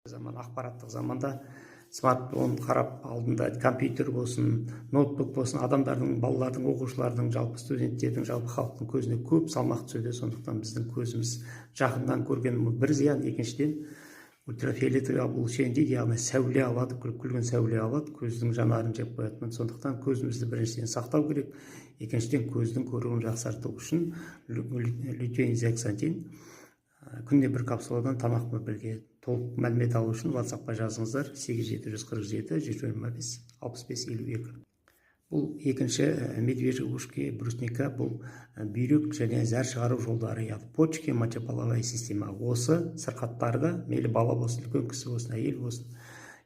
Заман ақпараттық заманда смартфон қарап алдында компьютер болсын, ноутбук болсын, адамдардың, балалардың, оқушылардың, жалпы студенттердің, жалпы халықтың көзіне көп салмақ түседі. Сондықтан біздің көзіміз жақыннан көрген бір зиян, екіншіден ультрафиолетовый облучение дейді, яғни сәуле алады, күлген сәуле алады, көздің жанарын жеп қоятын. Сондықтан көзімізді біріншіден сақтау керек, екіншіден көздің көруін жақсарту үшін лютеин зеаксантин күнде бір капсуладан тамақпен бірге. Толық мәлімет алу үшін WhatsApp-қа жазыңыздар 8747 125 6552. Бұл екінші медвежьи ушки брусника, бұл бүйрек және зәр шығару жолдары, яғни почки, мочеполовая система. Осы сырқаттарды мейлі бала болсын, үлкен кісі болсын, әйел болсын,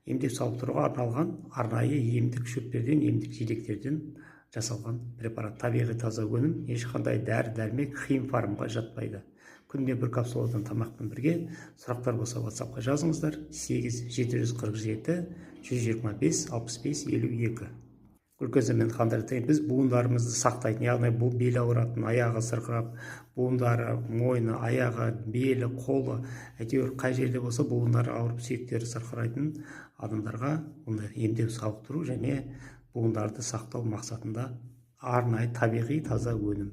емдеп сауықтыруға арналған арнайы емдік шөптерден, емдік жидектерден жасалған препарат. Табиғи таза өнім, ешқандай дәрі-дәрмек, химфармға жатпайды. Күнде бір капсуладан тамақпен бірге. Сұрақтар болса WhatsApp-қа жазыңыздар 8747 125 6552. Глюкозамен қандыртайын. Біз буындарымызды сақтайтын, яғни бұл бел ауыратын, аяғы сырқырап, буындары, мойны, аяғы, белі, қолы, әйтеуір қай жерде болса буындары ауырып, сүйектері сырқырайтын адамдарға оны емдеу сауықтыру және буындарды сақтау мақсатында арнайы табиғи таза өнім.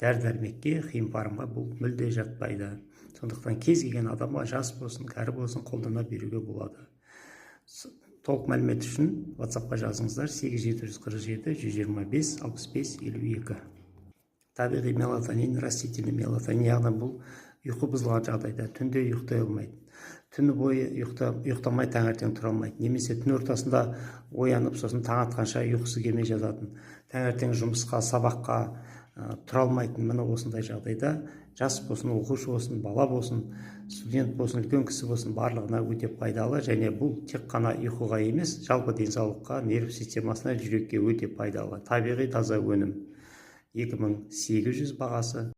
Дәрі-дәрмекке, химфармға бұл мүлде жатпайды. Сондықтан кез келген адамға, жас болсын, кәрі болсын, қолдана беруге болады. Толық мәлімет үшін WhatsApp-қа жазыңыздар 8747 125 6552. Табиғи мелатонин, растительный мелатонин, яғни бұл ұйқы бұзылған жағдайда түнде ұйықтай алмайды. Түні бойы ұйықтамай таңертең тұра алмайды. Немесе түн ортасында оянып, сосын таң атқанша ұйқысы келмей жататын. Таңертең жұмысқа, сабаққа тұра алмайтын. Міне осындай жағдайда жас болсын, оқушы болсын, бала болсын, студент болсын, үлкен кісі болсын, барлығына өте пайдалы. Және бұл тек қана ұйқыға емес, жалпы денсаулыққа, нерв системасына, жүрекке өте пайдалы. Табиғи таза өнім. 2800 бағасы.